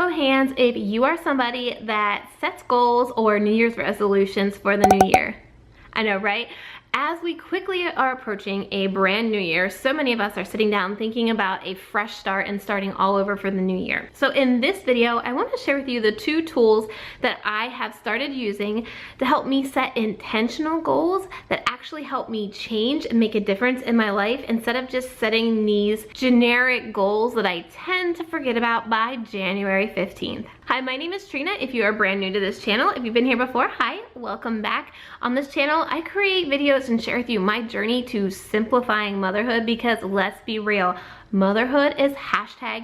show of hands if you are somebody that sets goals or New Year's resolutions for the new year. I know, right? As we quickly are approaching a brand new year, so many of us are sitting down thinking about a fresh start and starting all over for the new year. So in this video, I want to share with you the 2 tools that I have started using to help me set intentional goals that actually help me change and make a difference in my life instead of just setting these generic goals that I tend to forget about by January 15th. Hi, my name is Trina. If you are brand new to this channel, if you've been here before, hi, welcome back. On this channel, I create videos and share with you my journey to simplifying motherhood because let's be real, motherhood is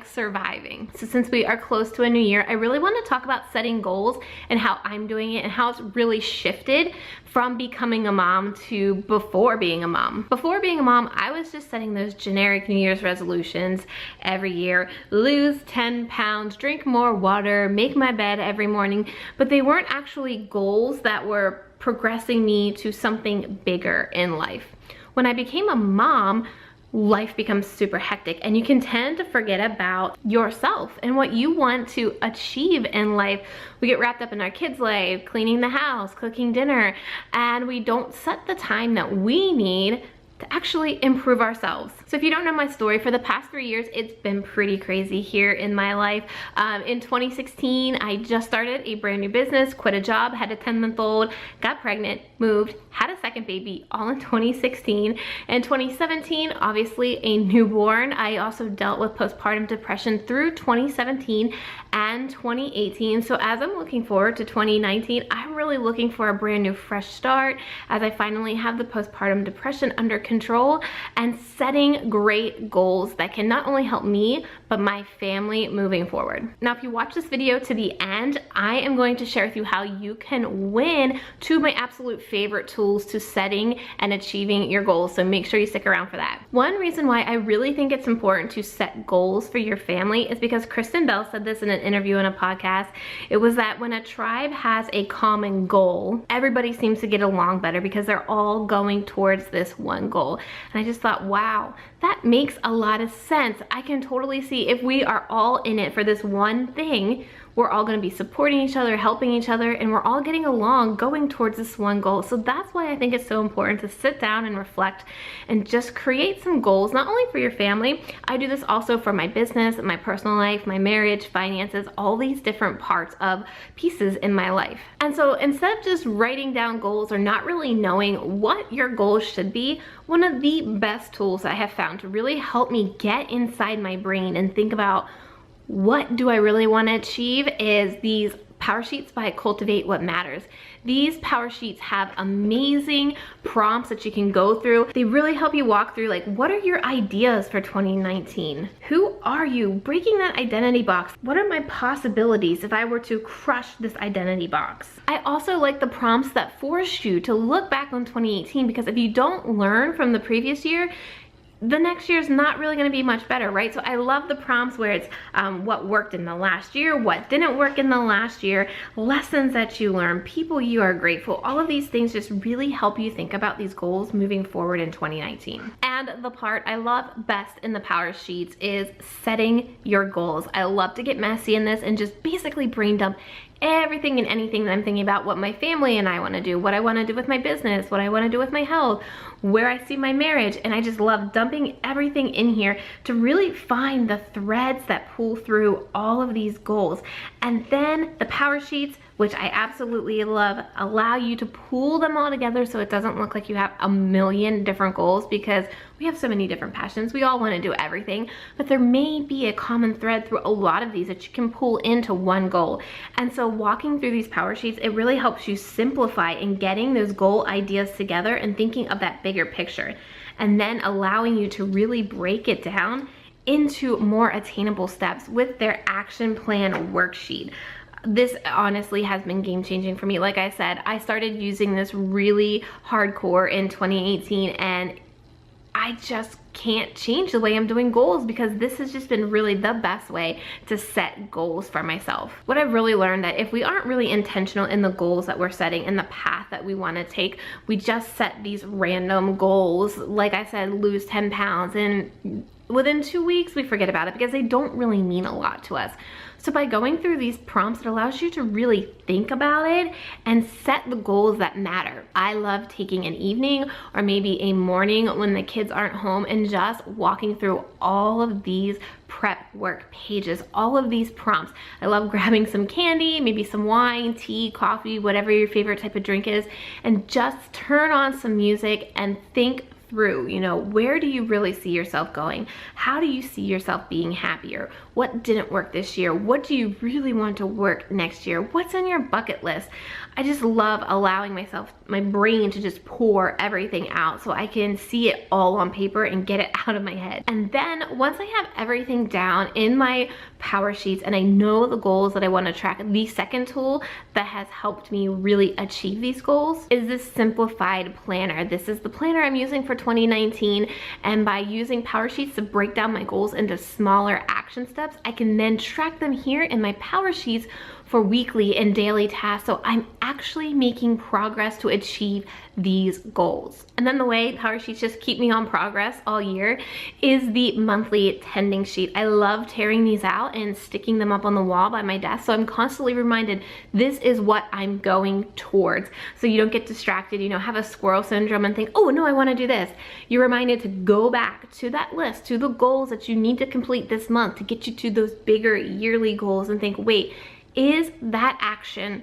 #surviving. So since we are close to a new year, I really want to talk about setting goals and how I'm doing it and how it's really shifted from becoming a mom to before being a mom. Before being a mom, I was just setting those generic New Year's resolutions every year. Lose 10 pounds, drink more water, make my bed every morning, but they weren't actually goals that were progressing me to something bigger in life. When I became a mom, life becomes super hectic and you can tend to forget about yourself and what you want to achieve in life. We get wrapped up in our kids' life, cleaning the house, cooking dinner, and we don't set the time that we need to actually improve ourselves. So if you don't know my story, for the past 3 years, it's been pretty crazy here in my life. In 2016, I just started a brand new business, quit a job, had a 10-month-old, got pregnant, moved, had a second baby, all in 2016. In 2017, obviously a newborn. I also dealt with postpartum depression through 2017 and 2018. So as I'm looking forward to 2019, I'm really looking for a brand new fresh start as I finally have the postpartum depression under control and setting great goals that can not only help me, but my family moving forward. Now, if you watch this video to the end, I am going to share with you how you can win 2 of my absolute favorite tools to setting and achieving your goals. So make sure you stick around for that. One reason why I really think it's important to set goals for your family is because Kristen Bell said this in an interview in a podcast. It was that when a tribe has a common goal, everybody seems to get along better because they're all going towards this one goal. And I just thought, wow, that makes a lot of sense. I can totally see if we are all in it for this one thing, we're all going to be supporting each other, helping each other, and we're all getting along, going towards this one goal. So that's why I think it's so important to sit down and reflect and just create some goals, not only for your family. I do this also for my business, my personal life, my marriage, finances, all these different parts of pieces in my life. And so instead of just writing down goals or not really knowing what your goals should be, one of the best tools I have found to really help me get inside my brain and think about what do I really want to achieve is these Power Sheets by Cultivate What Matters. These Power Sheets have amazing prompts that you can go through. They really help you walk through like, what are your ideas for 2019? Who are you? Breaking that identity box. What are my possibilities if I were to crush this identity box? I also like the prompts that force you to look back on 2018 because if you don't learn from the previous year, the next year is not really going to be much better, right? So I love the prompts where it's what worked in the last year, what didn't work in the last year, lessons that you learned, people you are grateful. All of these things just really help you think about these goals moving forward in 2019. And the part I love best in the Power Sheets is setting your goals. I love to get messy in this and just basically brain dump everything and anything that I'm thinking about, what my family and I want to do, what I want to do with my business, what I want to do with my health, where I see my marriage. And I just love dumping everything in here to really find the threads that pull through all of these goals. And then the Power Sheets, which I absolutely love, allow you to pull them all together so it doesn't look like you have a million different goals because we have so many different passions. We all want to do everything, but there may be a common thread through a lot of these that you can pull into one goal. And so walking through these Power Sheets, it really helps you simplify in getting those goal ideas together and thinking of that bigger picture, and then allowing you to really break it down into more attainable steps with their action plan worksheet. This honestly has been game changing for me. Like I said, I started using this really hardcore in 2018 and I just can't change the way I'm doing goals because this has just been really the best way to set goals for myself. What I've really learned that if we aren't really intentional in the goals that we're setting and the path that we want to take, we just set these random goals. Like I said, lose 10 pounds and within 2 weeks, we forget about it because they don't really mean a lot to us. So by going through these prompts, it allows you to really think about it and set the goals that matter. I love taking an evening or maybe a morning when the kids aren't home and just walking through all of these prep work pages, all of these prompts. I love grabbing some candy, maybe some wine, tea, coffee, whatever your favorite type of drink is, and just turn on some music and think through, you know, where do you really see yourself going? How do you see yourself being happier? What didn't work this year? What do you really want to work next year? What's on your bucket list? I just love allowing myself, my brain to just pour everything out so I can see it all on paper and get it out of my head. And then once I have everything down in my Power Sheets and I know the goals that I want to track, the second tool that has helped me really achieve these goals is this simplified planner. This is the planner I'm using for 2019, and by using Power Sheets to break down my goals into smaller action steps, I can then track them here in my Power Sheets for weekly and daily tasks, so I'm actually making progress to achieve these goals. And then the way Power Sheets just keep me on progress all year is the monthly tending sheet. I love tearing these out and sticking them up on the wall by my desk, so I'm constantly reminded this is what I'm going towards, so you don't get distracted, you know, have a squirrel syndrome and think, oh no, I want to do this. You're reminded to go back to that list, to the goals that you need to complete this month to get you to those bigger yearly goals, and think, wait, is that action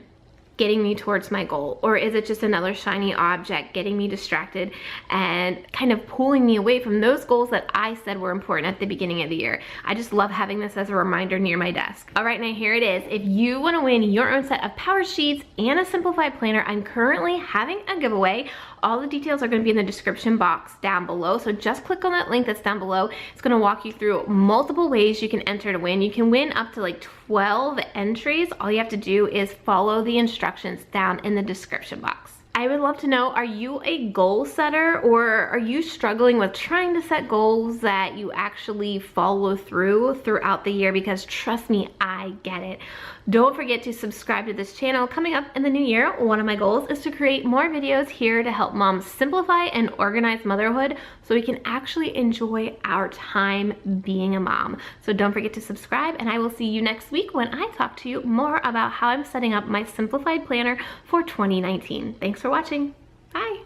getting me towards my goal, or is it just another shiny object getting me distracted and kind of pulling me away from those goals that I said were important at the beginning of the year? I just love having this as a reminder near my desk. All right, now here it is. If you want to win your own set of Power Sheets and a simplified planner, I'm currently having a giveaway. All the details are going to be in the description box down below, so just click on that link that's down below. It's going to walk you through multiple ways you can enter to win. You can win up to like 12 entries. All you have to do is follow the instructions down in the description box. I would love to know, are you a goal setter, or are you struggling with trying to set goals that you actually follow throughout the year? Because trust me, I get it. Don't forget to subscribe to this channel. Coming up in the new year, one of my goals is to create more videos here to help moms simplify and organize motherhood so we can actually enjoy our time being a mom. So don't forget to subscribe, and I will see you next week when I talk to you more about how I'm setting up my simplified planner for 2019. Thanks for watching. Bye.